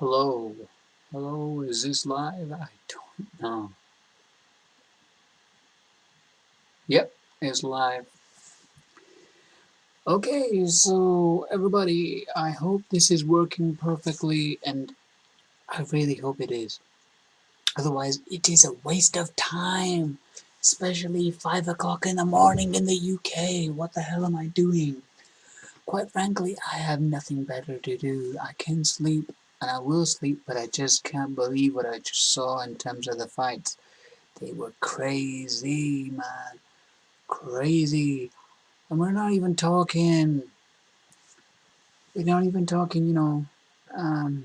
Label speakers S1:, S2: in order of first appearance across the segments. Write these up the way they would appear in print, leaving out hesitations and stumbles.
S1: Hello. Hello, is this live? I don't know. Yep, it's live. Okay, so everybody, I hope this is working perfectly, and I really hope it is. Otherwise, it is a waste of time. Especially 5 o'clock in the morning in the UK. What the hell am I doing? Quite frankly, I have nothing better to do. I can sleep, and I will sleep, but I just can't believe what I just saw in terms of the fights. They were crazy, man. Crazy. And we're not even talking, um,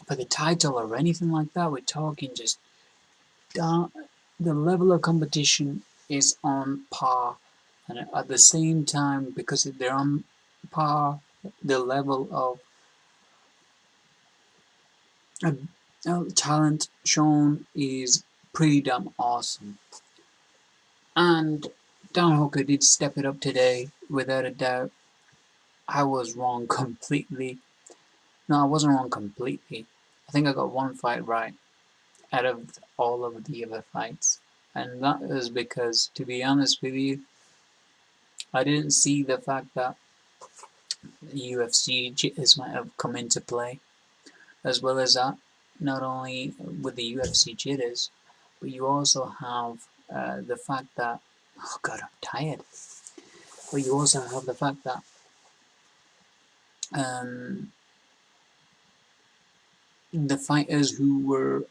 S1: for the title or anything like that. We're talking just down, the level of competition is on par. And at the same time, because they're on par, the level of talent shown is pretty damn awesome. And Dan Hooker did step it up today, without a doubt. I was wrong completely. No, I wasn't wrong completely. I think I got one fight right out of all of the other fights. And that is because, to be honest with you, I didn't see the fact that UFC jitters might have come into play. As well as that, not only with the UFC jitters, but you also have the fact that, oh god, I'm tired. But you also have the fact that um, the fighters who were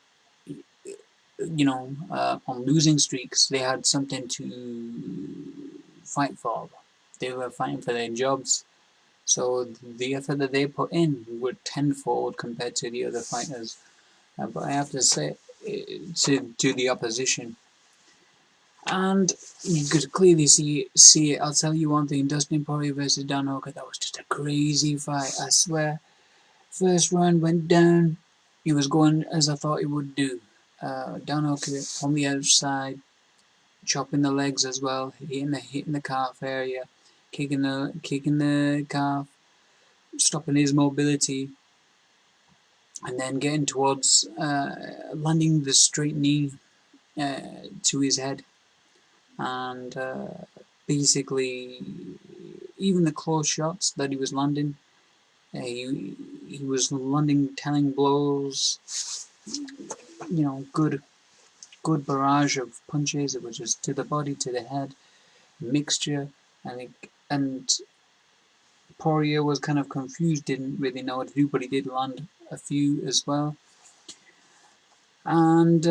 S1: on losing streaks, they had something to fight for. They were fighting for their jobs. So the effort that they put in were tenfold compared to the other fighters. But I have to say, to the opposition, and you could clearly see it. I'll tell you one thing: Dustin Poirier versus Dan Hooker. That was just a crazy fight. I swear. First round went down. He was going as I thought he would do. Dan Hooker on the outside, chopping the legs as well, hitting the calf area, kicking the calf, stopping his mobility, and then getting towards landing the straight knee to his head, and basically even the close shots that he was landing, he was landing telling blows, good barrage of punches. It was just to the body, to the head, mixture, and Poirier was kind of confused, didn't really know what to do, but he did land a few as well. And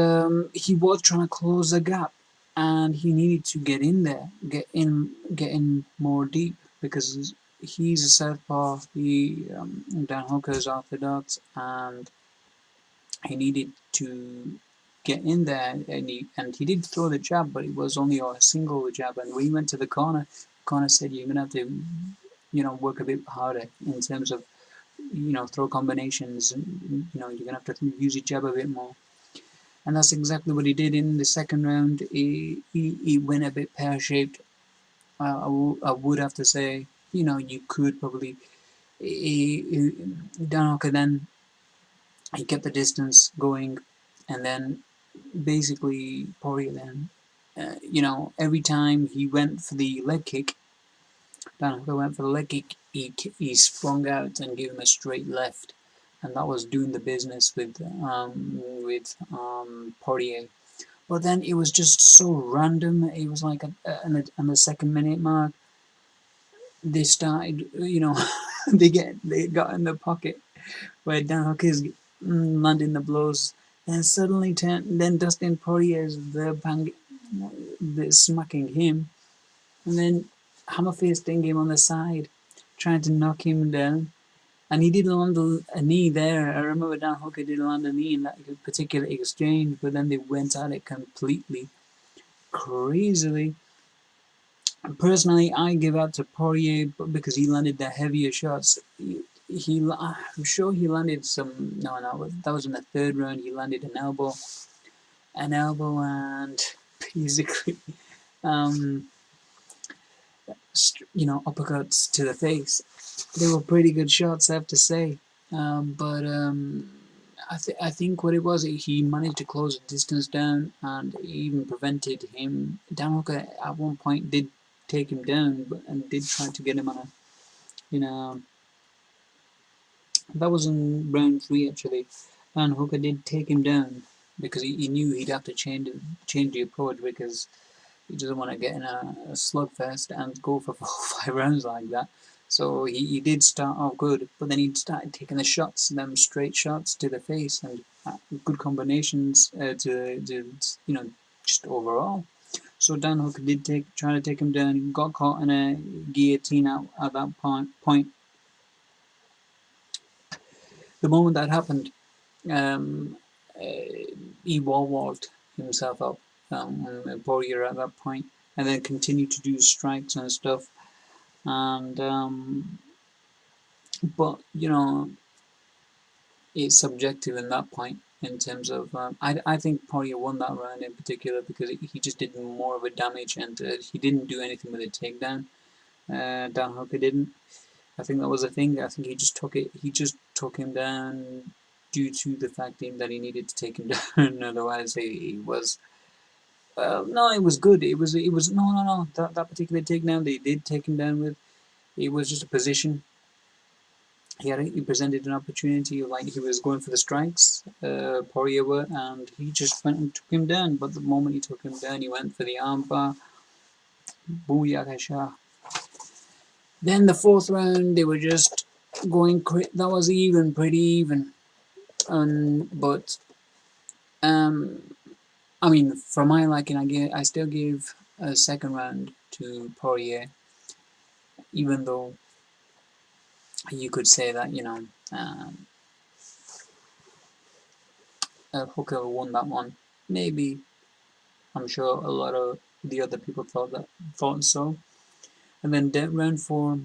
S1: he was trying to close the gap, and he needed to get in there, get in more deep, because he's a southpaw. Dan Hooker is orthodox, and he needed to get in there, and he did throw the jab, but it was only a single jab. And when he went to the corner, said, "You're gonna have to, work a bit harder in terms of, throw combinations, and you're gonna have to use your jab a bit more." And that's exactly what he did in the second round. He went a bit pear-shaped. I would have to say, you could probably. Danoka then he kept the distance going, and then basically Poirier then, every time he went for the leg kick, Danaher went for the leg kick, he sprung out and gave him a straight left, and that was doing the business with Poirier. But then it was just so random. It was like on the second minute mark, they started, they got in the pocket where Dan Hooker is landing the blows. Then Dustin Poirier is the smacking him, and then Hammerface thing him on the side, trying to knock him down. And he did land a knee there. I remember Dan Hooker did land a knee in that particular exchange, but then they went at it completely crazily. Personally, I give out to Poirier because he landed the heavier shots. I'm sure he landed some. No, that was in the third round. He landed an elbow, and basically, um, uppercuts to the face. They were pretty good shots, I have to say. But I think what it was, he managed to close the distance down, and even prevented him. Dan Hooker at one point did take him down, and did try to get him on a, you know, that was in round 3 actually. Dan Hooker did take him down because he knew he'd have to change the approach, because he doesn't want to get in a slugfest and go for 4 or 5 rounds like that. So he did start off good, but then he started taking the shots, them straight shots to the face, and good combinations to just overall. So Dan Hooker did try to take him down. He got caught in a guillotine at that point. The moment that happened, um, he wall-walled himself up, Poirier at that point, and then continued to do strikes and stuff. And but it's subjective in that point, in terms of I think Poirier won that round in particular because he just did more of a damage, and he didn't do anything with a takedown. Dan Hooker didn't. I think that was the thing. I think he just took it. He just took him down due to the fact that he needed to take him down. Otherwise, he was. No, it was good. It was no. That particular takedown they did take him down with. It was just a position. He presented an opportunity, like he was going for the strikes, Poirier were, and he just went and took him down. But the moment he took him down, he went for the armbar. Booyakasha. Then the 4th round, they were just going. That was pretty even. But I mean, for my liking, I still give a 2nd round to Poirier, even though you could say that Hooker won that one. Maybe, I'm sure a lot of the other people thought so. And then round 4,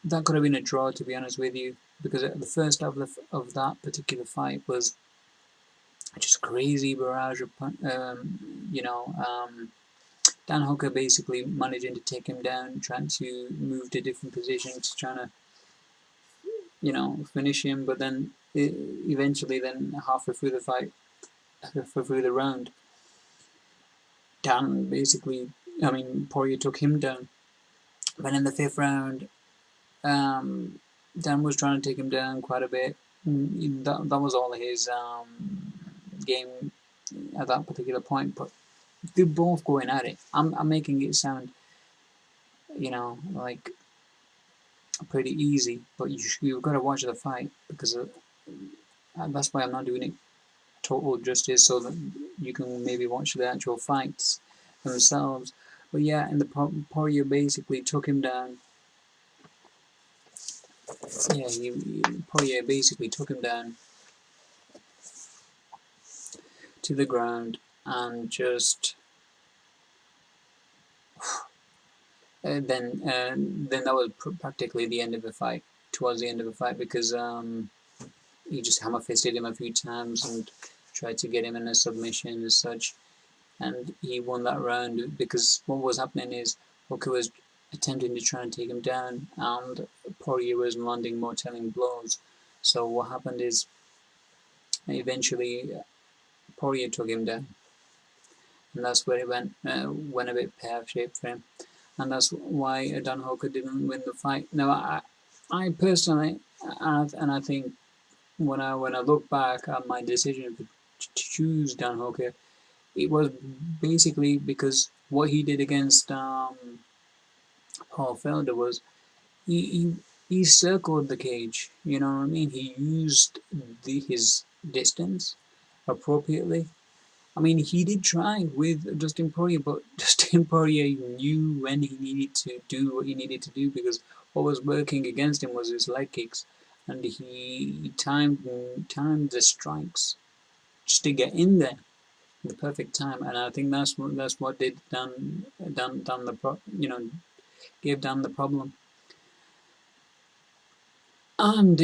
S1: that could have been a draw, to be honest with you, because the first half of that particular fight was just crazy barrage of Dan Hooker basically managing to take him down, trying to move to different positions, trying to finish him, but then eventually, then halfway through the fight, halfway through the round, Dan basically, Poirier took him down. But in the 5th round, Dan was trying to take him down quite a bit. That was all his game at that particular point. But they're both going at it. I'm making it sound, like pretty easy, but you've got to watch the fight, because that's why I'm not doing it total justice, so that you can maybe watch the actual fights themselves. But yeah, and the Poirier basically took him down. Yeah, Poirier basically took him down to the ground, and just then that was practically the end of the fight. Towards the end of the fight, because he just hammer-fisted him a few times and tried to get him in a submission as such, and he won that round, because what was happening is Hooker was attempting to try and take him down, and Poirier was landing more telling blows. So what happened is, eventually, Poirier took him down, and that's where it went a bit pear-shaped for him, and that's why Dan Hooker didn't win the fight. Now, I personally, and I think when I look back at my decision to choose Dan Hooker, it was basically because what he did against Paul Felder was he circled the cage. You know what I mean? He used his distance appropriately. I mean, he did try with Dustin Poirier, but Dustin Poirier knew when he needed to do what he needed to do, because what was working against him was his leg kicks, and he timed the strikes just to get in there, the perfect time. And I think that's what did gave Dan the problem. And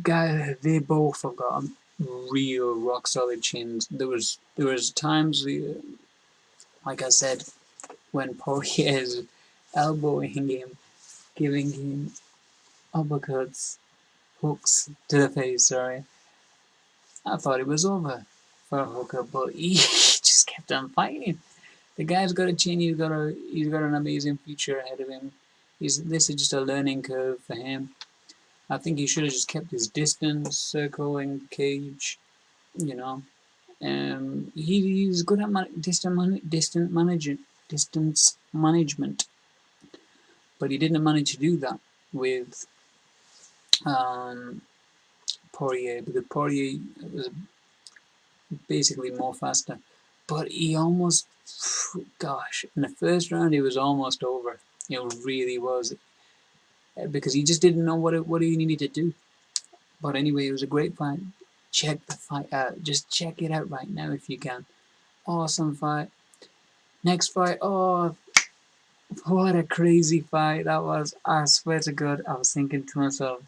S1: guy, they both have got real rock solid chins. There was times, like I said, when Poirier's elbowing him, giving him uppercuts, hooks to the face, sorry. I thought it was over for Hooker, but he just kept on fighting. The guy's got a chin, he's got an amazing future ahead of him. This is just a learning curve for him. I think he should have just kept his distance, circling cage, you know. He's good at distance management, but he didn't manage to do that with um, Poirier, because Poirier was basically more faster. But he almost, gosh, in the first round he was almost over. It really was, because he just didn't know what he needed to do. But anyway, it was a great fight. Check the fight out. Just check it out right now if you can. Awesome fight. Next fight, oh, what a crazy fight that was. I swear to God, I was thinking to myself,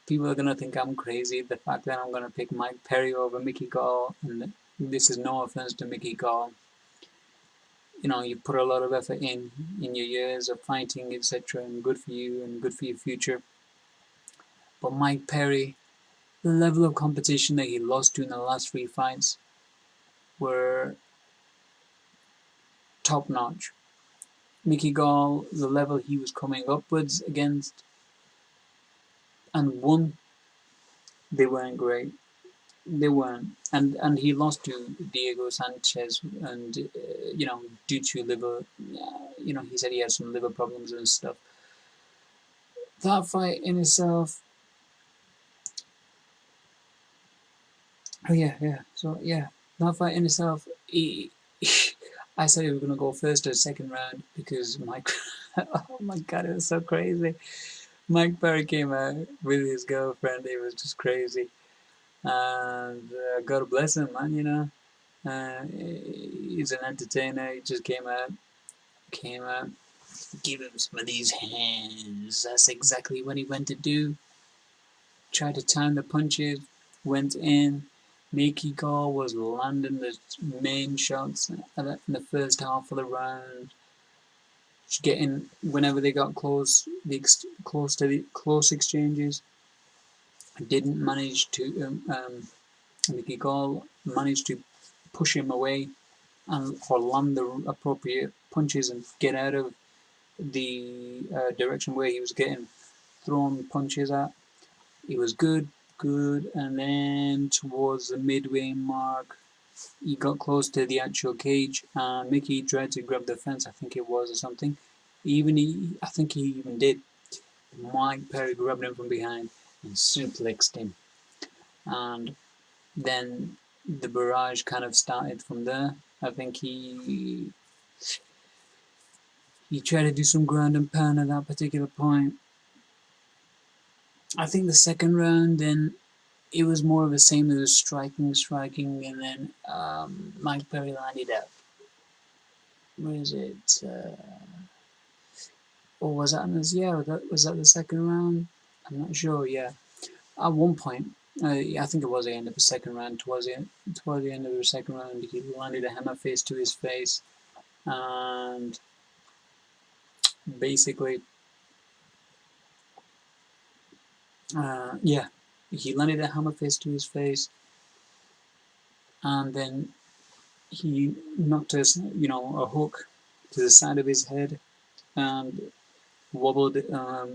S1: people are going to think I'm crazy. The fact that I'm going to pick Mike Perry over Mickey Gall, and this is no offense to Mickey Gall. You know, you put a lot of effort in your years of fighting, etc., and good for you and good for your future. But Mike Perry, the level of competition that he lost to in the last 3 fights were top notch. Mickey Gall, the level he was coming upwards against and won, they weren't great. They weren't, and he lost to Diego Sanchez, and you know, due to liver, you know, he said he had some liver problems and stuff. That fight in itself, oh yeah. So yeah, that fight in itself, I said he was gonna go first or second round because Mike, oh my God, it was so crazy. Mike Perry came out with his girlfriend. It was just crazy, and God bless him, man. You know. He's an entertainer. He just came out, give him some of these hands. That's exactly what he went to do. Tried to time the punches, went in. Mickey Gall was landing the main shots in the first half of the round. Getting whenever they got close, close exchanges. Didn't manage to. Mickey Gall managed to push him away and or land the appropriate punches and get out of the direction where he was getting thrown punches at. He was good, and then towards the midway mark, he got close to the actual cage, and Mickey tried to grab the fence, I think it was, or something. I think he even did. Mike Perry grabbed him from behind and suplexed him, and then the barrage kind of started from there. I think he tried to do some ground and pound at that particular point. I think the second round, then it was more of the same. It was striking, and then Mike Perry landed up. Where is it? Or was that? Yeah, was that the second round? I'm not sure. Yeah, at one point, I think it was the end of the second round. Towards the end of the second round, he landed a hammer fist to his face, and basically, yeah, he landed a hammer fist to his face, and then he knocked a hook to the side of his head and wobbled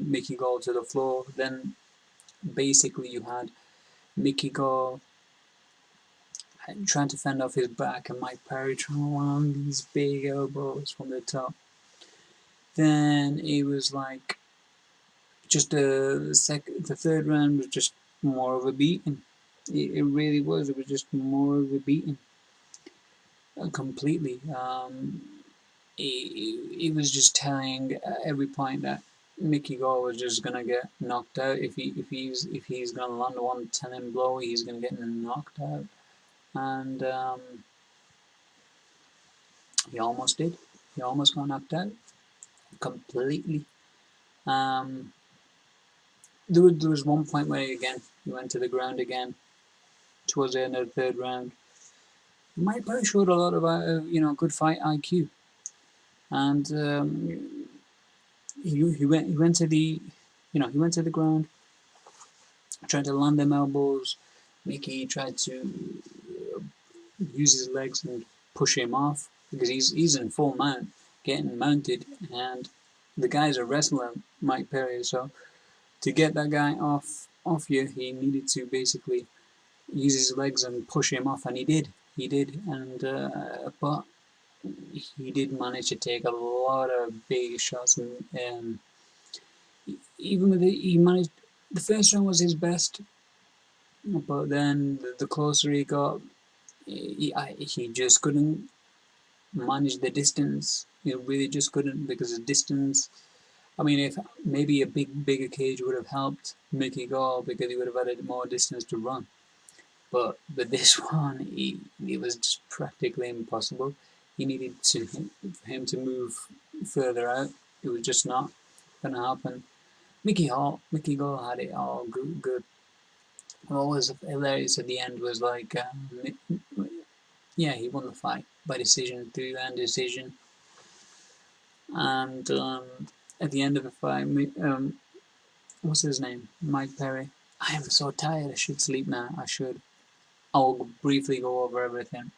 S1: Mickey Gall to the floor. Then basically you had Mickey Gall trying to fend off his back and Mike Perry trying to land these big elbows from the top. Then it was like just the third round was just more of a beating. It really was. It was just more of a beating. Completely. He was just telling at every point that Mickey Gall was just gonna get knocked out. If he's gonna land one telling blow, he's gonna get knocked out, and he almost did. He almost got knocked out completely. Um, there was one point where he went to the ground again towards the end of the third round. Mike Perry showed a lot of good fight IQ, and he went to the, he went to the ground, tried to land them elbows. Mickey tried to use his legs and push him off because he's in full mount, getting mounted, and the guy's a wrestler, Mike Perry. So to get that guy off you, he needed to basically use his legs and push him off, and he did. He did, and but he did manage to take a lot of big shots, and even with he managed. The first round was his best, but then the closer he got, he just couldn't manage the distance. He really just couldn't, because the distance. I mean, if maybe a bigger cage would have helped Mickey go, because he would have had more distance to run. But this one, it was just practically impossible. He needed for him to move further out. It was just not going to happen. Mickey Gall had it all good. What was hilarious at the end was like, yeah, he won the fight by decision, 3-round decision. And at the end of the fight, what's his name? Mike Perry. I am so tired. I should sleep now. I should. I'll briefly go over everything.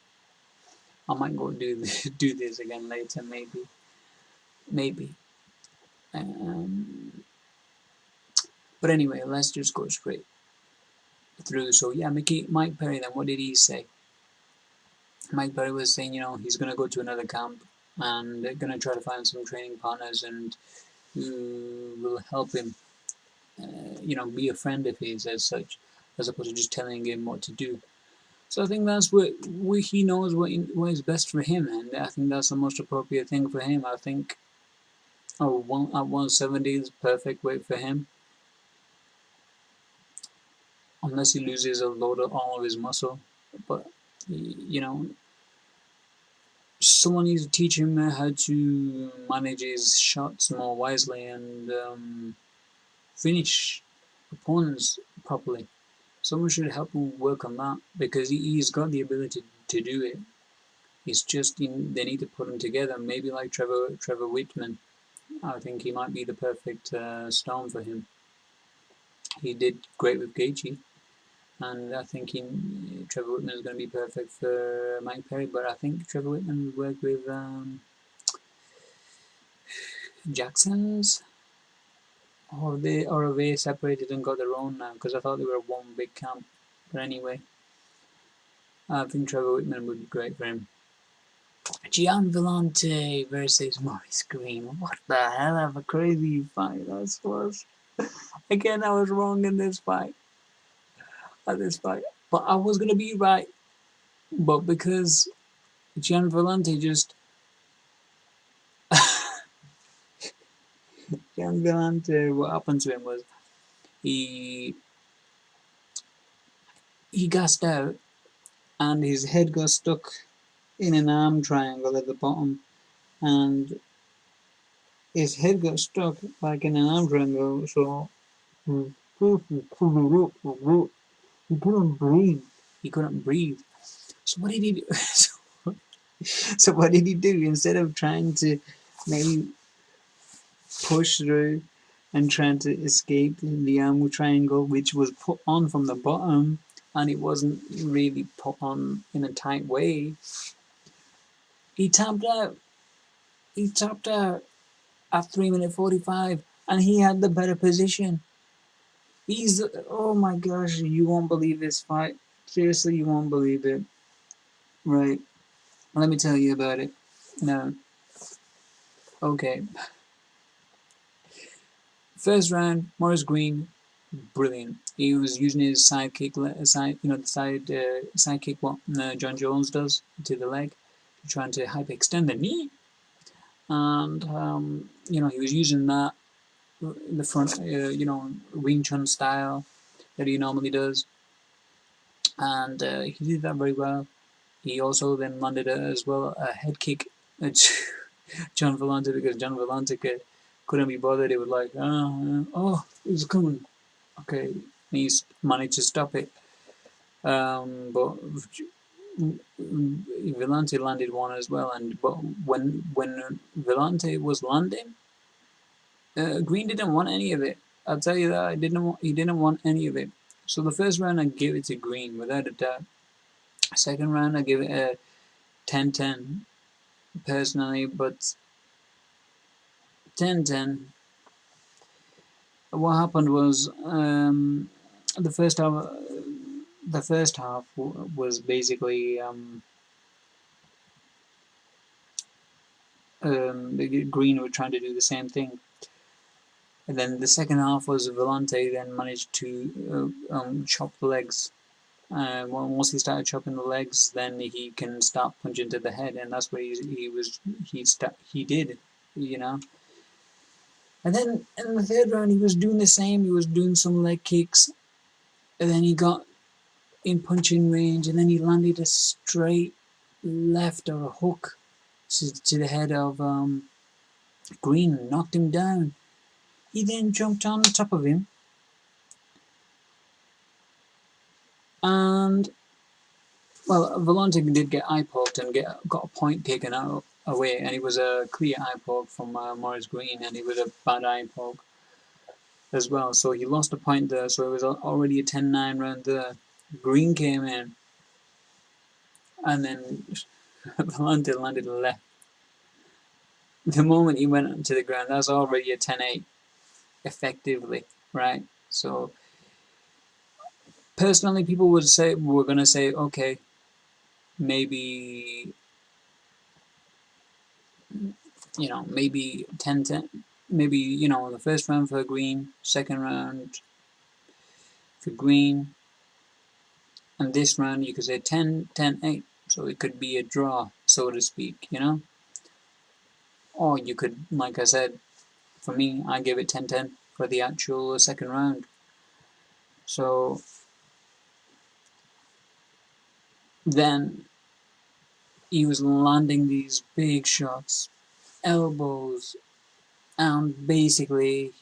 S1: I might go do this again later, maybe. But anyway, let's just go straight through. So yeah, Mike Perry. Then what did he say? Mike Perry was saying, he's gonna go to another camp, and they're gonna try to find some training partners and who will help him. Be a friend of his as such, as opposed to just telling him what to do. So I think that's what he knows what is best for him, and I think that's the most appropriate thing for him. I think at 170 is perfect weight for him, unless he loses a load of all of his muscle. But someone needs to teach him how to manage his shots more wisely and finish opponents properly. Someone should help him work on that, because he's got the ability to do it. It's just they need to put him together. Maybe like Trevor Whitman. I think he might be the perfect storm for him. He did great with Gaethje, and I think Trevor Whitman is going to be perfect for Mike Perry. But I think Trevor Whitman would work with Jackson's. Or are they separated and got their own now? Because I thought they were one big camp. But anyway, I think Trevor Whitman would be great for him. Gian Villante versus Maurice Green. What the hell of a crazy fight that was. Again, I was wrong in this fight. But I was going to be right. But because Gian Villante just... Gian Villante, what happened to him was he gassed out and his head got stuck in an arm triangle at the bottom, and his head got stuck like in an arm triangle, so he couldn't breathe. So what did he do? So what did he do? Instead of trying to maybe push through and trying to escape the arm triangle, which was put on from the bottom, and it wasn't really put on in a tight way, he tapped out. He tapped out at 3 minutes 45, and he had the better position. Oh my gosh, you won't believe this fight. Seriously, you won't believe it. Right. Let me tell you about it. No. Okay. First round, Maurice Green, brilliant. He was using his side kick, side kick what John Jones does to the leg, trying to hyperextend the knee, and he was using that in the front, Wing Chun style that he normally does, and he did that very well. He also then landed as well a head kick at John Villante, because John Villante couldn't be bothered. It was like, oh, it was coming. Okay, and he managed to stop it. But Villante landed one as well, but when Villante was landing, Green didn't want any of it. I'll tell you that. He didn't want any of it. So the first round I gave it to Green without a doubt. Second round I gave it a 10-10 personally, but 10-10. What happened was the first half. The first half was basically Green were trying to do the same thing. And then the second half was Vellante then managed to chop the legs. Once he started chopping the legs, then he can start punching to the head, and that's what he did, you know. And then in the third round, he was doing the same. He was doing some leg kicks, and then he got in punching range, and then he landed a straight left or a hook to the head of Green and knocked him down. He then jumped on top of him and, well, Vellante did get eye poked and got a point taken out away, and it was a clear eye poke from Maurice Green, and it was a bad eye poke as well. So he lost a point there, so it was already a 10-9 round there. Green came in, and then Vellante landed a left. The moment he went to the ground, that's already a 10-8, effectively, right? So personally, people would say, we're going to say, okay, maybe, maybe 10-10, maybe, the first round for Green, second round for Green, and this round you could say 10-10-8, so it could be a draw, so to speak, or you could, like I said, for me, I give it 10-10 for the actual second round. So then he was landing these big shots, elbows, and basically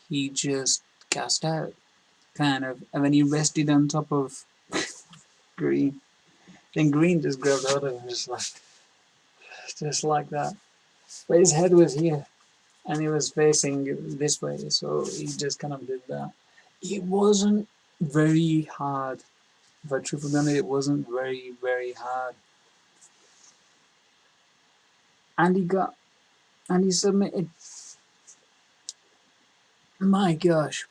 S1: he just gassed out, kind of, and then he rested on top of Green. Then Green just grabbed out of him, just like that. But his head was here, and he was facing this way, so he just kind of did that. It wasn't very hard. If I truthfully honest, it wasn't very, very hard. And he submitted. My gosh,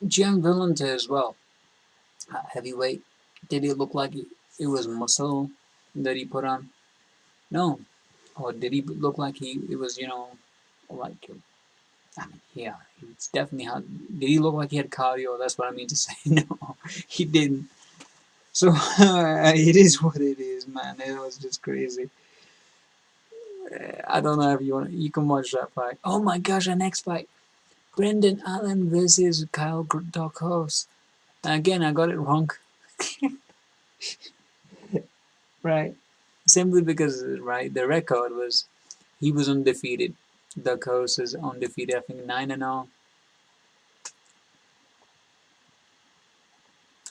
S1: Gian Villante as well. Heavyweight. Did it look like it was muscle that he put on? No. Or did he look like it was, like, I mean, yeah, it's definitely had. Did he look like he had cardio? That's what I mean to say. No, he didn't. So it is what it is, man. It was just crazy. I don't know if you can watch that fight. Oh my gosh, our next fight. Brendan Allen versus Kyle Dorcos. Again, I got it wrong. Right. Simply because, right, the record was, he was undefeated. Dorcos is undefeated, I think 9-0.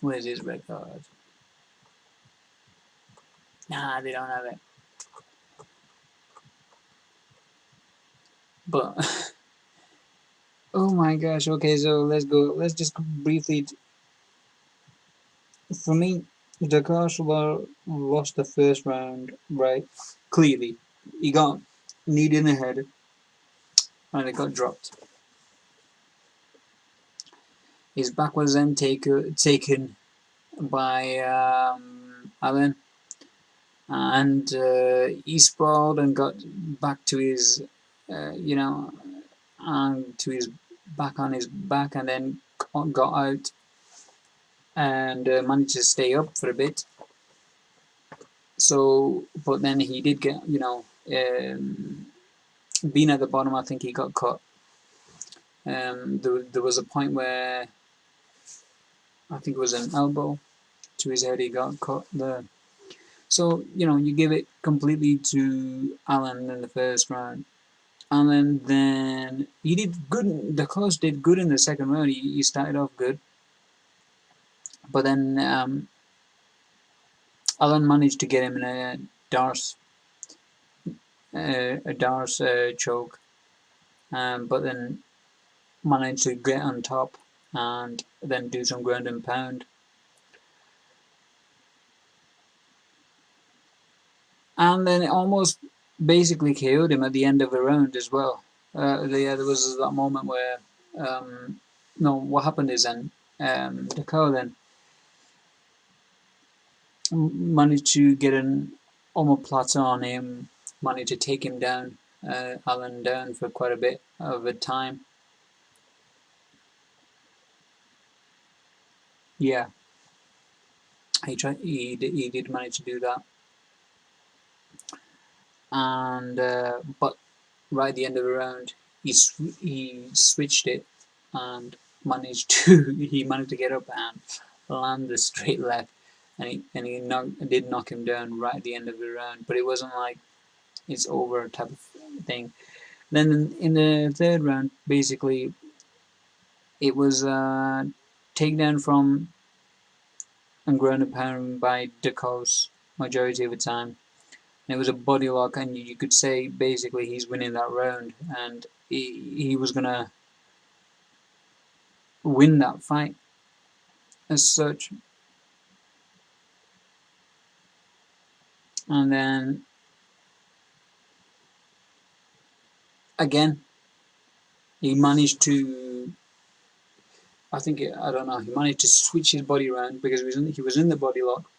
S1: Where's his record? Nah, they don't have it. But, oh my gosh, okay, so let's go. Let's just briefly. For me, Dorcos lost the first round, right? Clearly. He got kneed in the head, and it got dropped. His back was then taken by Allen, and he sprawled and got back to his, to his back on his back, and then got out and managed to stay up for a bit. So, but then he did get, being at the bottom, I think he got cut. There was a point where I think it was an elbow to his head, he got cut there. So, you give it completely to Allen in the first round. And then he did good. The coach did good in the second round. He started off good. But then Allen managed to get him in a Darce choke. but then managed to get on top and then do some ground and pound. And then it almost basically KO'd him at the end of the round as well. There was that moment where, no, what happened is then Dakar then managed to get an omoplata on him, managed to take him down, Alan down for quite a bit of a time. Yeah, he did manage to do that, and but right at the end of the round, he switched it and he managed to get up and land the straight left, and he did knock him down right at the end of the round. But it wasn't like it's over type of thing. Then in the third round, basically, it was takedown from and ground and pound by Dacos majority of the time. And it was a body lock, and you could say basically he's winning that round, and he was gonna win that fight as such. And then again, he managed to. I don't know. He managed to switch his body around because he was in the body lock.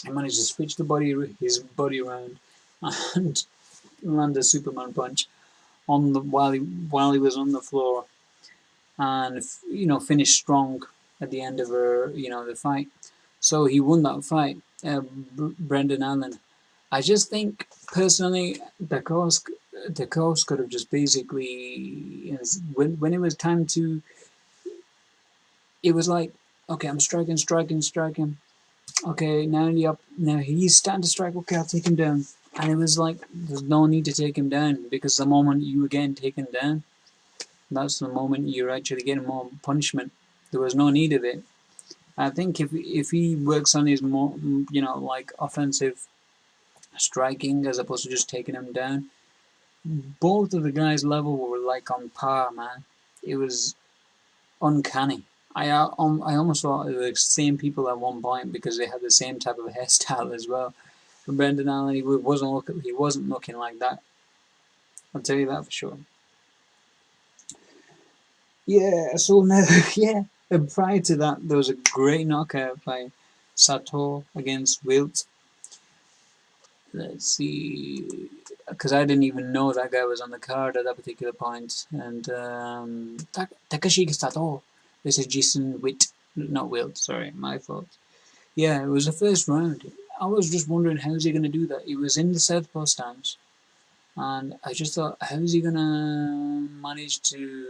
S1: He managed to switch his body around and land a Superman punch while he was on the floor, and finished strong at the end of the fight. So he won that fight, Brendan Allen. I just think personally, Dacos could have just basically, when it was time to, it was like, okay, I'm striking. Okay, now he's starting to strike. Okay, I'll take him down. And it was like, there's no need to take him down, because the moment you again take him down, that's the moment you're actually getting more punishment. There was no need of it. I think if he works on his more, like offensive striking as opposed to just taking him down, both of the guys' level were like on par, man. It was uncanny. I almost thought they were the same people at one point because they had the same type of hairstyle as well. But Brendan Allen, he wasn't looking like that. I'll tell you that for sure. Yeah, so now, yeah. And prior to that, there was a great knockout by Sato against Wilt. Let's see, because I didn't even know that guy was on the card at that particular point. And Takashi Sato. This is Jason Witt, not Wilt. Sorry, my fault. Yeah, it was the first round. I was just wondering how's he going to do that. He was in the southpaw stance, and I just thought, how's he going to manage to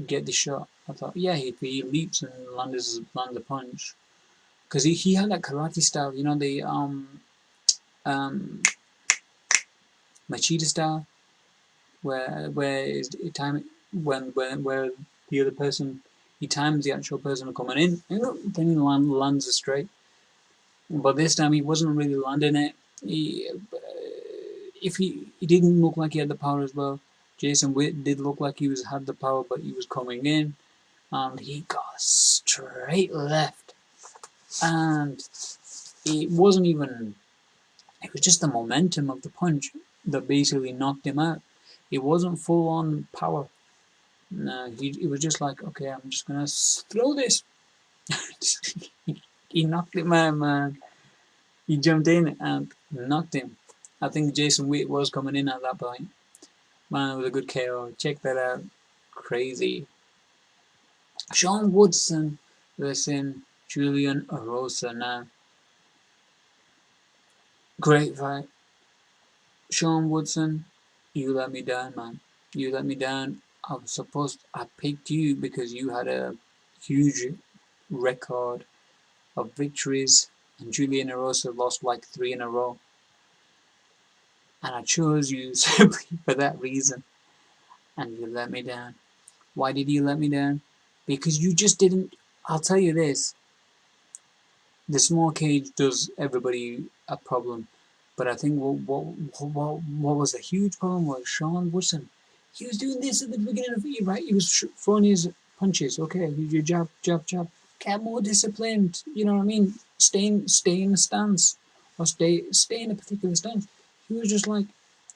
S1: get the shot? I thought, yeah, he leaps and lands a punch, because he had that karate style, the um Machida style, where is it time when where the other person, he times the actual person coming in, then he lands it straight. But this time he wasn't really landing it. He didn't look like he had the power as well. Jason Witt did look like he had the power, but he was coming in, and he got straight left, and it wasn't even. It was just the momentum of the punch that basically knocked him out. It wasn't full on power. No, he was just like, okay, I'm just gonna throw this. He knocked him out, man. He jumped in and knocked him. I think Jason Witt was coming in at that point. Man, it was a good KO. Check that out. Crazy. Sean Woodson versus Julian Erosa now. Great fight. Sean Woodson, you let me down, man. You let me down. I picked you because you had a huge record of victories, and Julian Erosa lost like 3 in a row. And I chose you simply for that reason. And you let me down. Why did you let me down? Because you just didn't. I'll tell you this. The small cage does everybody a problem. But I think what was a huge problem was Sean Woodson. he was doing this at the beginning of the right. He was throwing his punches. Okay, your jab, jab, jab. Get more disciplined. You know what I mean? Stay in a stance, or stay in a particular stance. He was just like,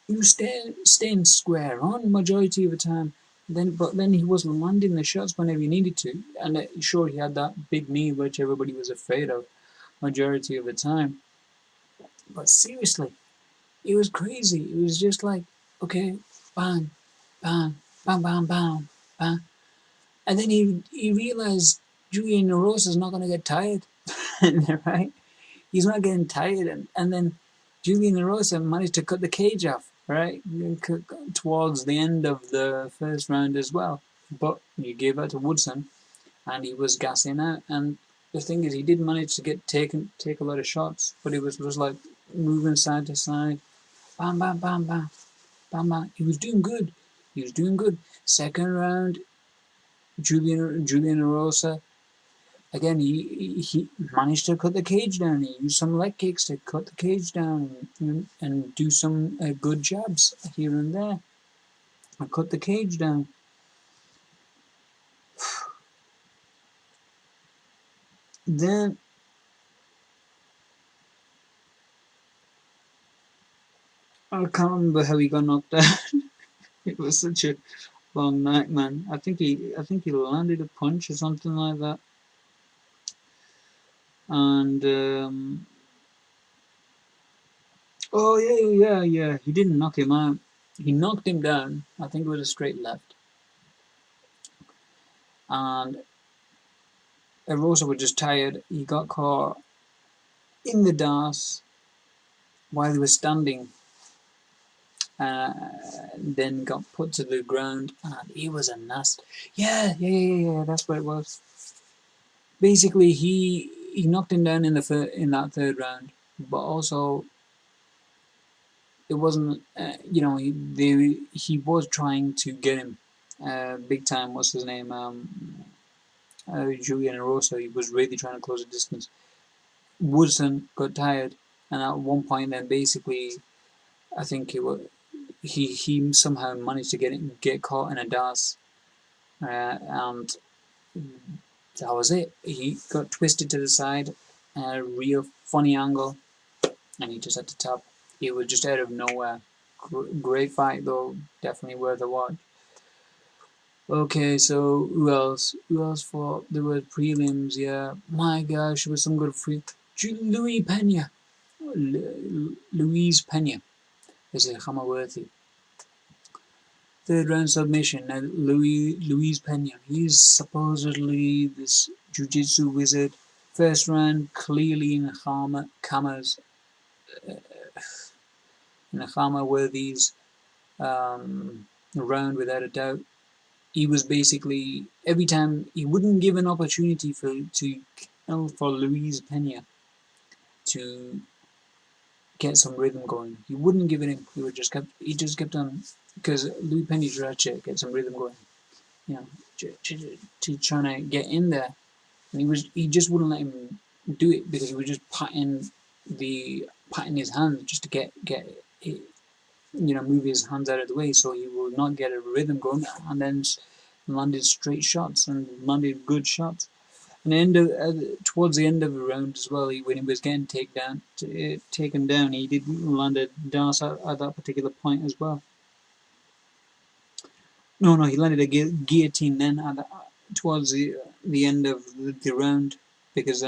S1: he was staying square on majority of the time. But then he wasn't landing the shots whenever he needed to. And sure, he had that big knee which everybody was afraid of majority of the time. But seriously, it was crazy. It was just like, okay, bang, bang, bang, bang, bang, bang. And then he realized Julian Narosa's not going to get tired, right? He's not getting tired. And then Julian Narosa managed to cut the cage off, right? Towards the end of the first round as well. But he gave that to Woodson, and he was gassing out. And the thing is, he did manage to take a lot of shots, but it was like moving side to side, bam, bam, bam, bam, bam, bam. He was doing good. He was doing good. Second round, Julian Rosa, again, he managed to cut the cage down. He used some leg kicks to cut the cage down and do some good jabs here and there and cut the cage down. Then I can't remember how he got knocked out. It was such a long night, man. I think he landed a punch or something like that. And oh yeah. He didn't knock him out. He knocked him down. I think it was a straight left. And Rosa was just tired. He got caught in the dance while he was standing. Then got put to the ground, and he was a nasty. Yeah. That's what it was. Basically, he knocked him down in that third round, but also it wasn't. He was trying to get him big time. What's his name? Julian Rosa. He was really trying to close the distance. Woodson got tired, and at one point, then basically, I think it was he somehow managed to get caught in a dance, and that was it. He got twisted to the side, a real funny angle, and he just had to tap. It was just out of nowhere. Great fight though, definitely worth a watch. Okay, so who else? Who else fought? There were prelims, yeah. My gosh, there was some good free. Louis Pena. Louise Pena is a Hamaworthy. Third round submission. Now, Luis Pena. He's supposedly this jiu-jitsu wizard. First round, clearly in Khama's Worthy's round without a doubt. He was basically every time he wouldn't give an opportunity for Luis Pena to get some rhythm going. He wouldn't give it him. He just kept on, because Louis Pena tried to get some rhythm going. You know, to trying to get in there, and he just wouldn't let him do it, because he was just patting his hands just to get it, move his hands out of the way, so he would not get a rhythm going, and then landed straight shots and landed good shots. And towards the end of the round as well, when he was getting taken down, he did land a dance at that particular point as well. No, he landed a guillotine then towards the end of the round, because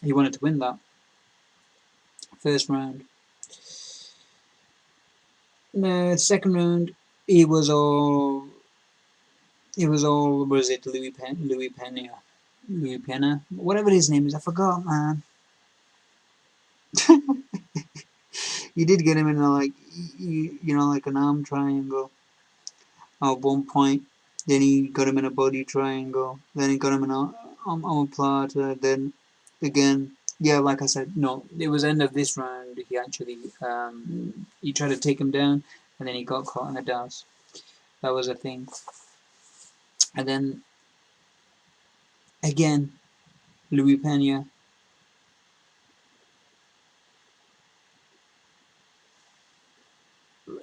S1: he wanted to win that first round. The second round, it was all was it Louis Pena, whatever his name is, I forgot, man. He did get him in like an arm triangle at one point. Then he got him in a body triangle. Then he got him in an omoplata. Then again, yeah, like I said, no, it was end of this round. He actually he tried to take him down, and then he got caught in a dance. That was a thing. And then again, Louis Pena.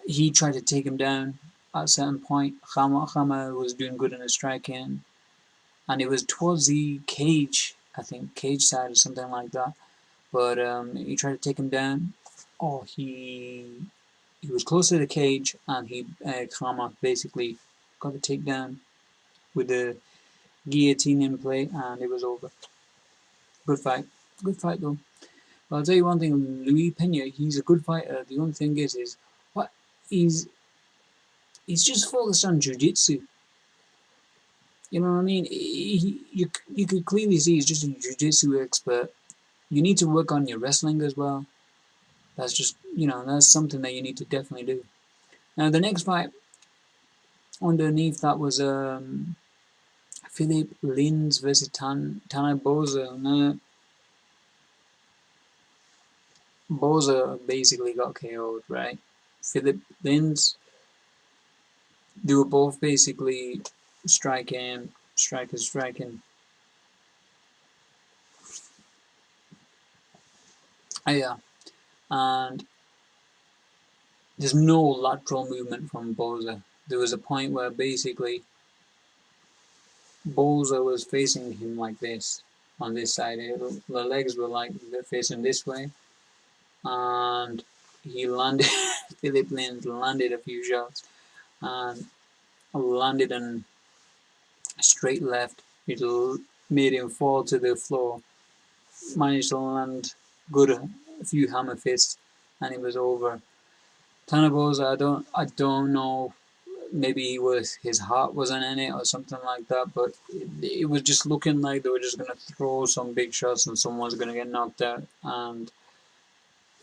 S1: He tried to take him down, at a certain point. Khama was doing good in the striking, and it was towards the cage, I think, cage side or something like that. But he tried to take him down. Oh, he was close to the cage, and Khama basically got the takedown with the guillotine in play, and it was over. Good fight though. But I'll tell you one thing, Louis Pena, he's a good fighter. The only thing is what he's he's just focused on jiu-jitsu. You know what I mean? You could clearly see he's just a jiu-jitsu expert. You need to work on your wrestling as well. That's just, that's something that you need to definitely do. Now, the next fight underneath that was Philip Lins versus Tana Boza. Now, Boza basically got KO'd, right? Philip Lins, they were both basically striking. Yeah. And there's no lateral movement from Boza. There was a point where basically Boza was facing him like this on this side. The legs were like they're facing this way, and he landed. Philip Lins landed a few shots and landed in straight left. It made him fall to the floor. Managed to land a few hammer fists, and it was over. Tanabosa, I don't know. Maybe his heart wasn't in it or something like that, but it was just looking like they were just gonna throw some big shots and someone's gonna get knocked out. And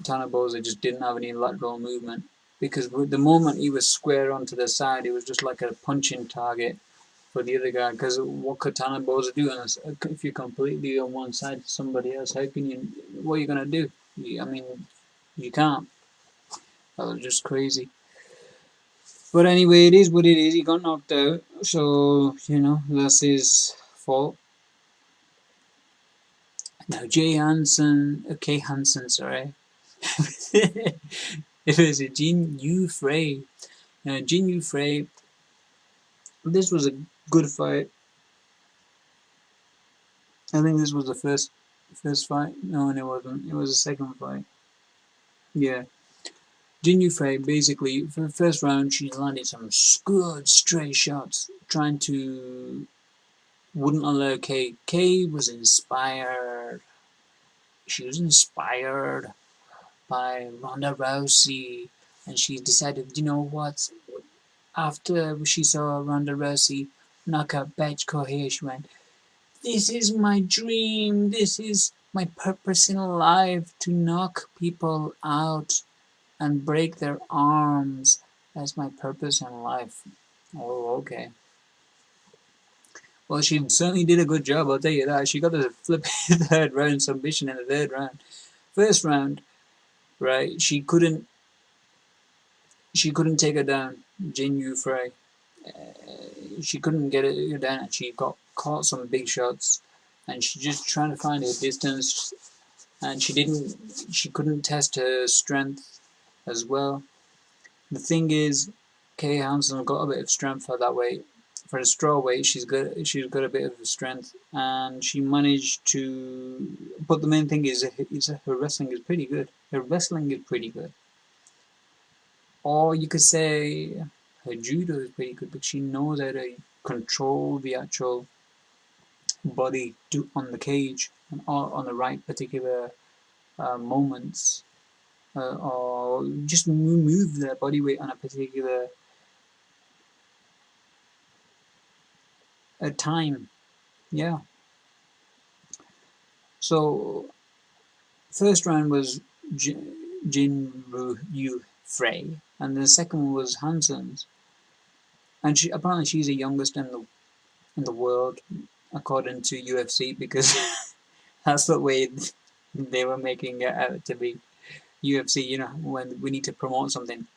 S1: Tanabosa just didn't have any lateral movement because the moment he was square onto the side, it was just like a punching target for the other guy. Because what could Tanabosa do? If you're completely on one side of somebody else, how can you? What are you gonna do? I mean, you can't. That was just crazy. But anyway, it is what it is. He got knocked out, so that's his fault. Now Kay Hansen, sorry. It was a Jin Yu Frey. Now Jin Yu Frey. This was a good fight. I think this was the first fight. No, and it wasn't. It was the second fight. Yeah. Jin Yu Frey, basically, for the first round, she landed some good straight shots, trying to wouldn't allow Kay. Kay was inspired. She was inspired by Ronda Rousey, and she decided, you know what? After she saw Ronda Rousey knock out Betch Correia, she went, "This is my dream. This is my purpose in life, to knock people out and break their arms. That's my purpose in life." Oh, okay. Well, she certainly did a good job, I'll tell you that. She got the flip third round submission in the third round. First round, right, she couldn't take her down, Jin Yu Frey. She couldn't get her down. She got caught some big shots, and she just trying to find her distance, and she couldn't test her strength as well. The thing is, Kay Hansen got a bit of strength for that weight. For a straw weight, she's got a bit of strength, and she managed to. But the main thing is her wrestling is pretty good. Or you could say her judo is pretty good, but she knows how to control the actual body on the cage and on the right particular moments, or just move the body weight on a particular time. Yeah. So first round was Jin Yu Frey, and the second one was Hansen's. And apparently she's the youngest in the world, according to UFC, because that's the way they were making it out to be. UFC, when we need to promote something,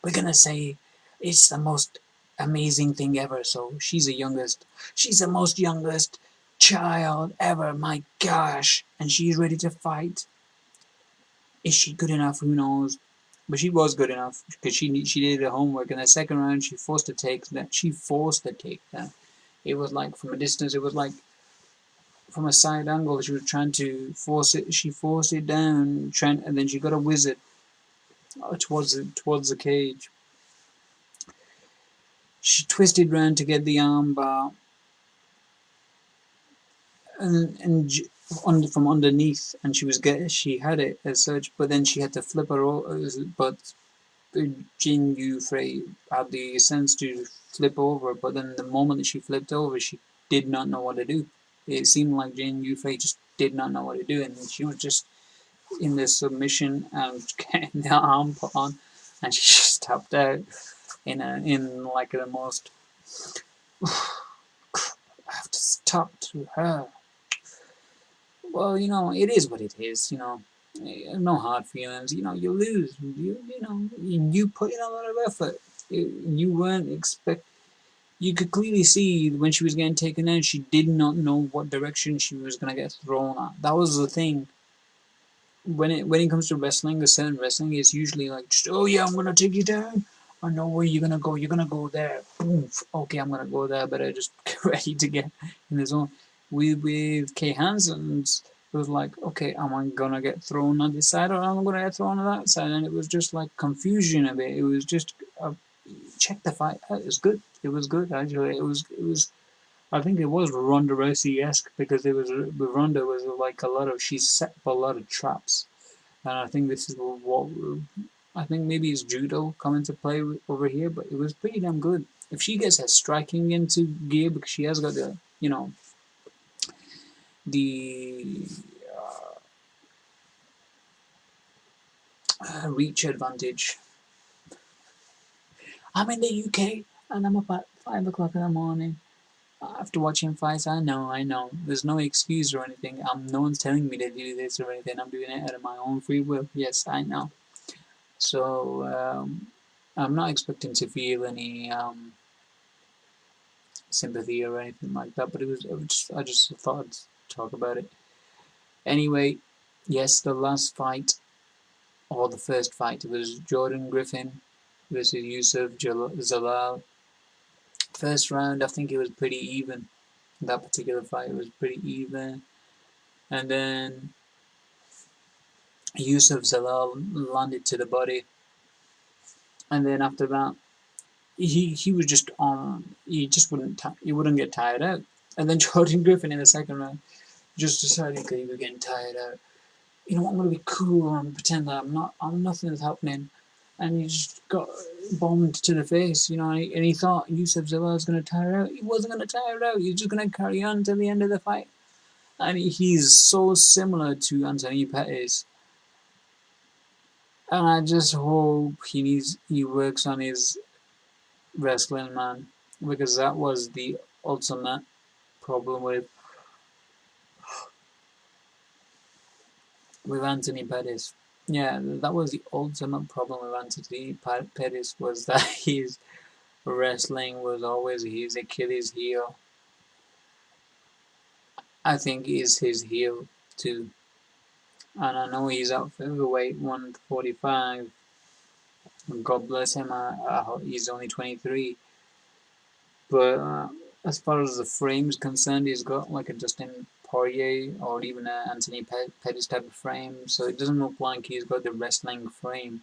S1: we're gonna say it's the most amazing thing ever. So she's the youngest. She's the most youngest child ever. My gosh, and she's ready to fight. Is she good enough? Who knows? But she was good enough because she did her homework. In the second round, she forced a takedown. She forced the takedown. It was like from a distance. It was like from a side angle. She was trying to force it. She forced it down, and then she got a wizard towards the cage. She twisted round to get the armbar, and from underneath, and she had it as such. But then she had to flip her over. But Jin Yu-Frey had the sense to flip over, but then the moment that she flipped over, she did not know what to do. It seemed like Jin Yu-Frey just did not know what to do, and she was just in the submission and getting the arm put on, and she just tapped out in like the most. I have to talk to her. Well, it is what it is. No hard feelings. You lose. You put in a lot of effort. You weren't expect. You could clearly see when she was getting taken out, she did not know what direction she was gonna get thrown at. That was the thing. When it comes to wrestling, a certain wrestling is usually like, just, oh yeah, I'm gonna take you down. I know where you're gonna go. You're gonna go there. Boom. Okay, I'm gonna go there. Better just get ready to get in the zone. With Kay Hansen's, it was like, okay, am I gonna get thrown on this side or am I gonna get thrown on that side? And it was just like confusion a bit. It was just check the fight out. It was good. It was good actually. It was. I think it was Ronda Rousey-esque because it was with Ronda was like she set up a lot of traps, and I think this is what I think maybe it's judo coming to play over here, but it was pretty damn good. If she gets her striking into gear, because she has got the reach advantage. I'm in the UK and I'm up at 5 o'clock in the morning. After watching fights, I know. There's no excuse or anything. No one's telling me to do this or anything. I'm doing it out of my own free will. Yes, I know. So I'm not expecting to feel any sympathy or anything like that. But I just thought I'd talk about it. Anyway, yes, the last fight or the first fight was Jordan Griffin versus Yusuf Zalal. First round, I think it was pretty even. That particular fight was pretty even. And then Yusuf Zalal landed to the body. And then after that, he was just on. He wouldn't get tired out. And then Jordan Griffin in the second round just decided because he was getting tired out. You know what? I'm gonna be cool and pretend that nothing is happening. And he just got bombed to the face, and he thought Yusuf Zalal was gonna tire out. He wasn't gonna tire out. He was just gonna carry on to the end of the fight. And he's so similar to Anthony Pettis. And I just hope he works on his wrestling, man, because that was the ultimate problem with Anthony Pettis. Yeah, that was the ultimate problem with Anthony Pettis was that his wrestling was always his Achilles heel. I think is his heel too. And I know he's at featherweight 145. God bless him. He's only 23. But as far as the frame's concerned, he's got like a Dustin Poirier or even an Anthony Pettis type of frame. So it doesn't look like he's got the wrestling frame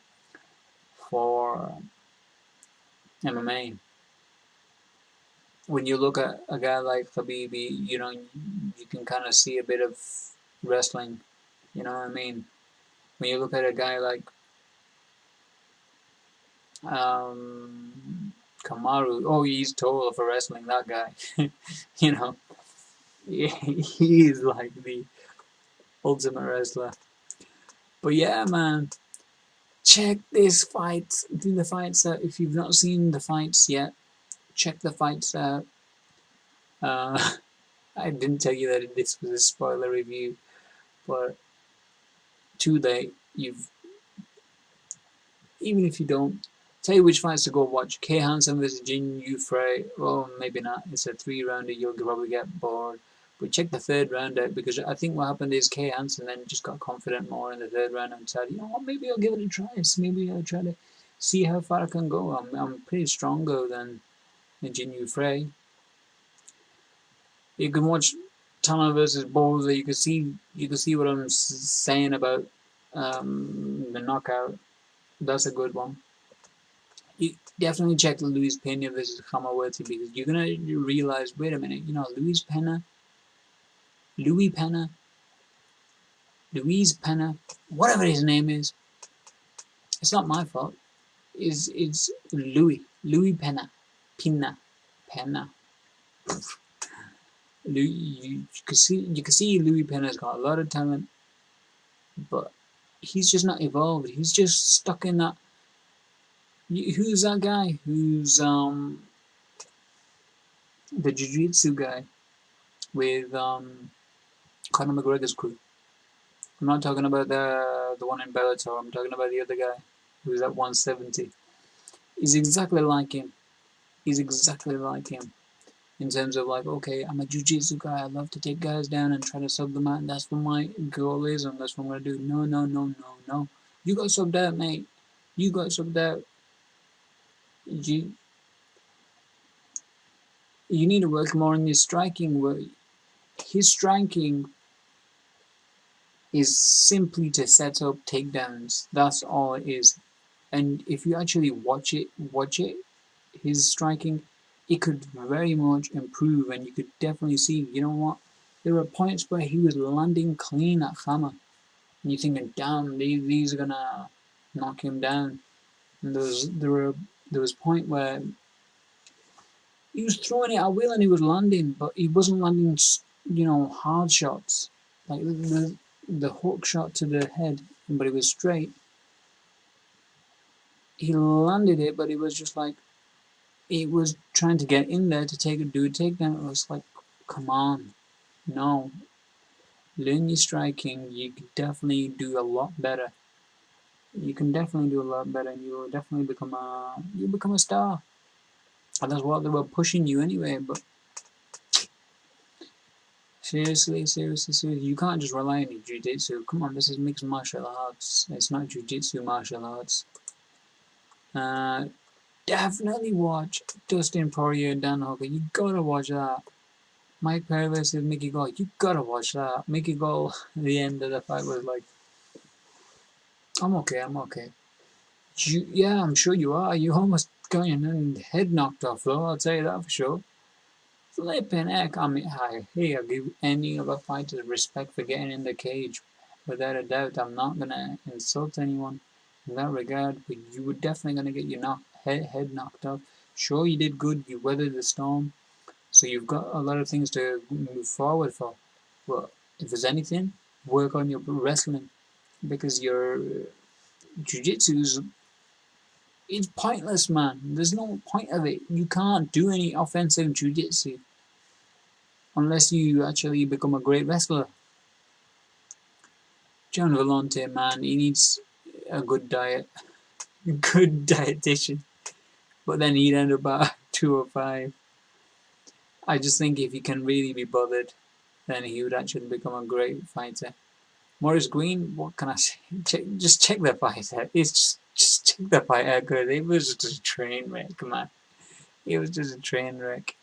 S1: for MMA. When you look at a guy like Khabib, you can kind of see a bit of wrestling. You know what I mean? When you look at a guy like Kamaru, oh, he's tall for wrestling, that guy. He's like the ultimate wrestler. But yeah, man, check this fight. Do the fights out. If you've not seen the fights yet, check the fights out. I didn't tell you that this was a spoiler review, but too late. Even if you don't, tell you which fights to go watch. Kay Hansen versus Jin Yu Frey. Well, maybe not. It's a 3-rounder. You'll probably get bored. But check the third round out, because I think what happened is Kay Hansen then just got confident more in the third round and said, you know what, maybe I'll give it a try. So maybe I'll try to see how far I can go. I'm pretty stronger than Jinyu Frey. You can watch Tana versus Bowser. You can see what I'm saying about the knockout. That's a good one. You definitely check Luis Pena versus Hamaworthy, because you're gonna realize, wait a minute, you know, Luis Pena, whatever his name is, it's not my fault. It's Louis Pena. You can see Louis Pena's got a lot of talent, but he's just not evolved. He's just stuck in that. Who's that guy? Who's the jiu-jitsu guy with Conor McGregor's crew? I'm not talking about the one in Bellator. I'm talking about the other guy who's at 170. He's exactly like him. In terms of like, okay, I'm a jiu-jitsu guy. I love to take guys down and try to sub them out. And that's what my goal is, and that's what I'm gonna do. No. You got subbed out, mate. You got subbed out. You need to work more on your striking. His striking is simply to set up takedowns. That's all it is. And if you actually watch it, his striking, it could very much improve, and you could definitely see, you know what, there were points where he was landing clean at Hammer, and you're thinking, damn, these are gonna knock him down. And there was a point where he was throwing it at will and he was landing, but he wasn't landing, you know, hard shots. Like the hook shot to the head, but it was straight. He landed it, but it was just like, he was trying to get in there to do a takedown. It was like, come on, no. Learn your striking. You can definitely do a lot better. And you will definitely become a star. And that's what they were pushing you anyway. But seriously, you can't just rely on your jiu-jitsu. Come on, this is mixed martial arts. It's not jiu-jitsu martial arts. Definitely watch Dustin Poirier and Dan Hooker. You gotta watch that. Mike Perry versus Mickey Gall. You gotta watch that. Mickey Gall at the end of the fight was like, I'm okay. Yeah, I'm sure you are. You almost got your head knocked off, though. I'll tell you that for sure. Flipping heck. I mean, I give any other fighter respect for getting in the cage. Without a doubt, I'm not gonna insult anyone in that regard, but you were definitely gonna get your head knocked off. Sure, you did good. You weathered the storm. So you've got a lot of things to move forward for. But if there's anything, work on your wrestling, because your jiu-jitsu it's pointless, man. There's no point of it. You can't do any offensive jiu-jitsu unless you actually become a great wrestler. John Volonte, man, he needs a good diet, good dietitian. But then he'd end up at 205. I just think if he can really be bothered, then he would actually become a great fighter. Maurice Green, what can I say? Just check the fight out. It's just check the fight out, because it was just a train wreck, man. It was just a train wreck.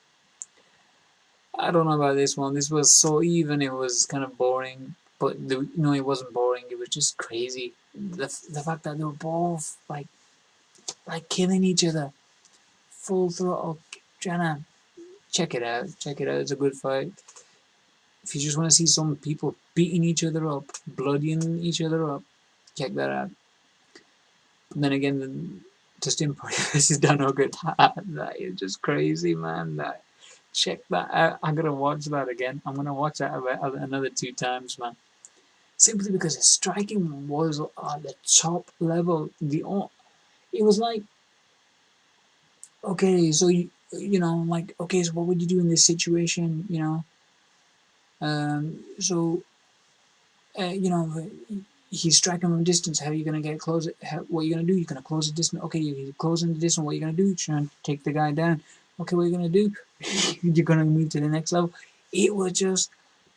S1: I don't know about this one. This was so even. It was kind of boring, but it wasn't boring. It was just crazy. The fact that they were both like killing each other, full throttle. Trying check it out. It's a good fight. If you just want to see some people beating each other up, bloodying each other up, check that out. And then again, Dustin Poirier versus Dan Hooker. That is just crazy, man. Check that out. I'm gonna watch that again. I'm gonna watch that about another 2 times, man. Simply because his striking was at the top level. It was like, okay, so okay, so what would you do in this situation? So he's striking from distance. How are you going to get close? What are you going to do? You're going to close the distance. Okay, you're closing the distance. What are you going to do? You're trying to take the guy down. Okay, what are you going to do? You're going to move to the next level. It was just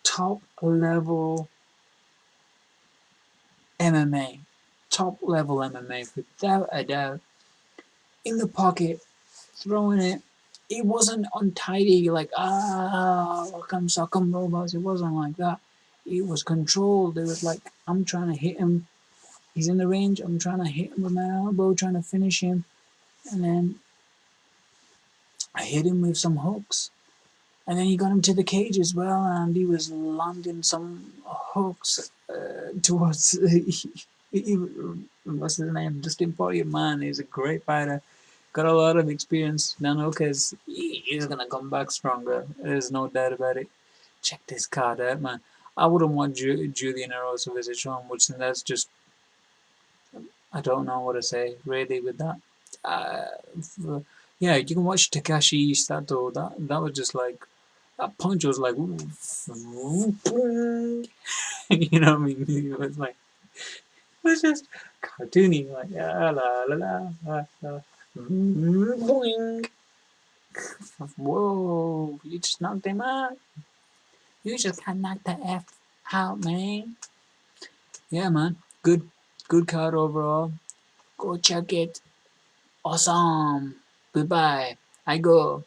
S1: top level MMA. Top level MMA, without a doubt. In the pocket, throwing it. It wasn't untidy, like, suck 'em robots. It wasn't like that. It was controlled. It was like, I'm trying to hit him. He's in the range. I'm trying to hit him with my elbow, trying to finish him. And then I hit him with some hooks. And then he got him to the cage as well, and he was landing some hooks towards. What's his name? Dustin Poirier, man. He's a great fighter. Got a lot of experience. Nanoka's he's gonna come back stronger. There's no doubt about it. Check this card out, man. I wouldn't want Julian Erosa to visit Sean Woodson. That's just, I don't know what to say really with that. Yeah, you can watch Takashi Sato. That was just like, that punch was like, you know what I mean? It was like, it was just cartoony, like, la la la la la, boing. Whoa, you just knocked him out. You just got knocked the F out, man. Yeah, man. Good card overall. Go check it. Awesome. Goodbye. I go.